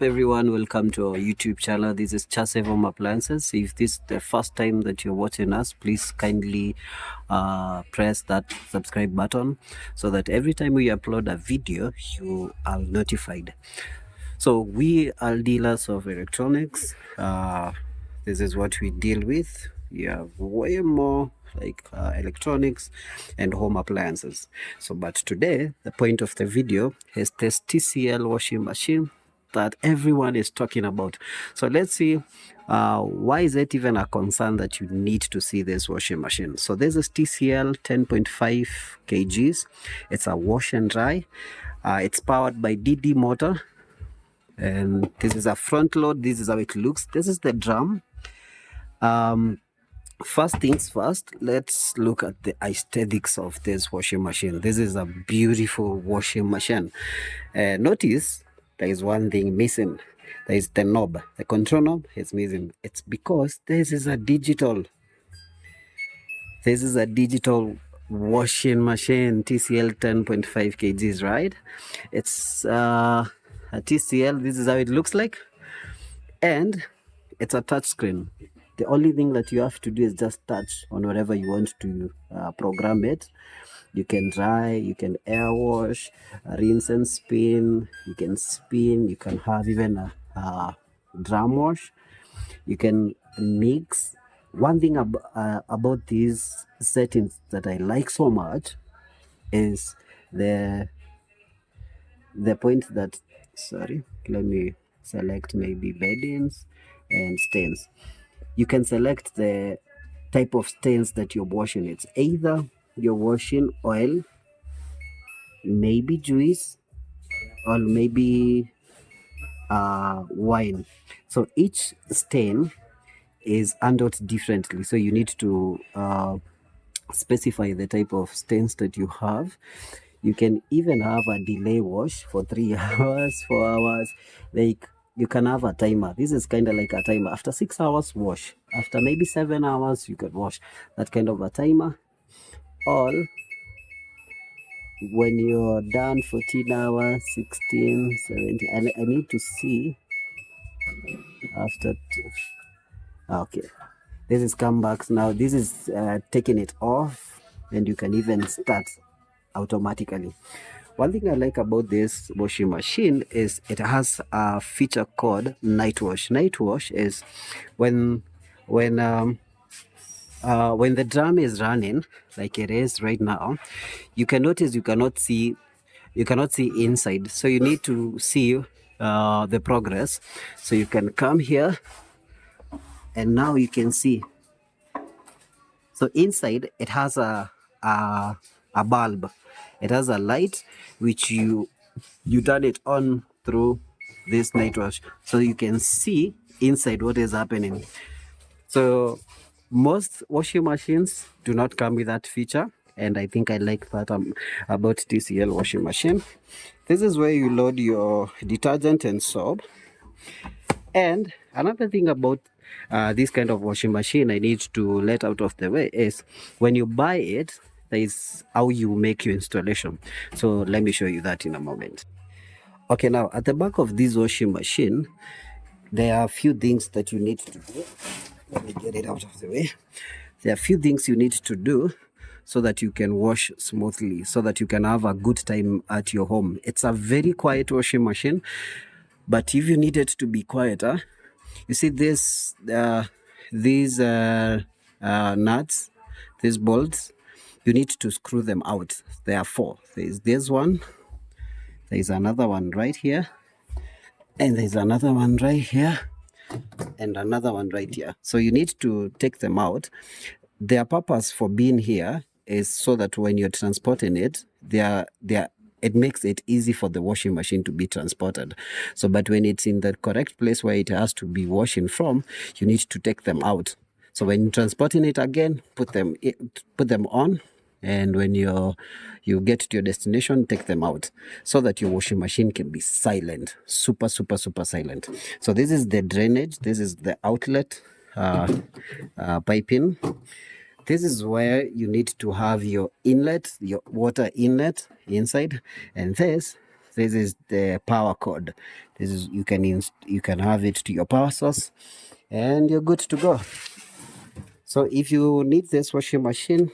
everyone? Welcome to our YouTube channel. This is Chase Home Appliances. If this is the first time that you're watching us, please kindly press that subscribe button so that every time we upload a video, you are notified. So we are dealers of electronics. This is what we deal with. We have way more like electronics and home appliances. So but today the point of the video is this TCL washing machine that everyone is talking about. So let's see why is it even a concern that you need to see this washing machine. So this is TCL 10.5 kgs. It's a wash and dry. It's powered by DD motor, and this is a front load. This is how it looks. This is the drum. First things first, let's look at the aesthetics of this washing machine. This is a beautiful washing machine. Notice there is one thing missing. There is the knob. The control knob is missing. It's because this is a digital washing machine, TCL 10.5 kgs, right? It's a TCL. This is how it looks like, and it's a touch screen. The only thing that you have to do is just touch on whatever you want to program it. You can dry, you can air wash, rinse and spin. You can have even a drum wash. You can mix. One thing about these settings that I like so much is the point that, sorry, let me select maybe beddings and stains. You can select the type of stains that you're washing. It's either you're washing oil, maybe juice, or maybe wine. So each stain is handled differently. So you need to specify the type of stains that you have. You can even have a delay wash for 3 hours, 4 hours. Like, you can have a timer. This is kind of like a timer. After 6 hours, wash. After maybe 7 hours, you can wash. That kind of a timer. Or when you're done 14 hours, 16, 17. I need to see after. Okay. This is comebacks now. This is taking it off, and you can even start automatically. One thing I like about this washing machine is it has a feature called night wash. Night wash is when the drum is running like it is right now. You can notice you cannot see inside, so you need to see the progress. So you can come here, and now you can see. So inside it has a bulb. It has a light which you turn it on through this night wash, so you can see inside what is happening. So most washing machines do not come with that feature, and I think I like that about TCL washing machine. This is where you load your detergent and soap. And another thing about this kind of washing machine I need to let out of the way is when you buy it, there is how you make your installation. So let me show you that in a moment. Okay, now at the back of this washing machine, there are a few things that you need to do. Let me get it out of the way. There are a few things you need to do so that you can wash smoothly, so that you can have a good time at your home. It's a very quiet washing machine, but if you need it to be quieter, you see these nuts, these bolts, you need to screw them out. There are 4. There's this one, there's another one right here, and there's another one right here, and another one right here. So you need to take them out. Their purpose for being here is so that when you're transporting it, it makes it easy for the washing machine to be transported. So, but when it's in the correct place where it has to be washing from, you need to take them out. So when you're transporting it again, put them on, and when you get to your destination, take them out, so that your washing machine can be silent, super silent. So this is the drainage. This is the outlet piping. This is where you need to have your inlet, your water inlet inside, and this This is the power cord. This is you can have it to your power source, and you're good to go. So if you need this washing machine,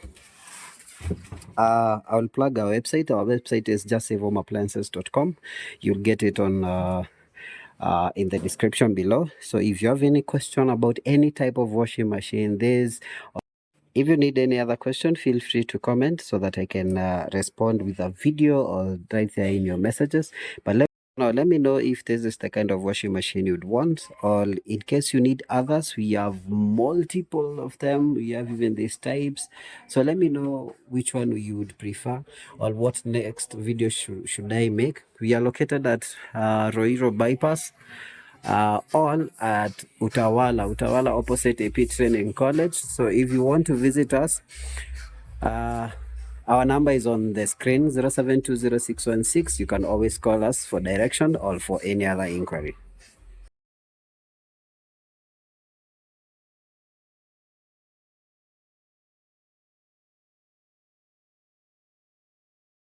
I'll plug our website. Our website is justsavehomeappliances.com. You'll get it on in the description below. So if you have any question about any type of washing machine, if you need any other question, feel free to comment so that I can respond with a video or right there in your messages. But let me know if this is the kind of washing machine you'd want, or in case you need others. We have multiple of them. We have even these types. So let me know which one you would prefer, or what next video should I make. We are located at Ruiru bypass, all at Utawala opposite AP Training College. So if you want to visit us, our number is on the screen, 07206116. You can always call us for direction or for any other inquiry.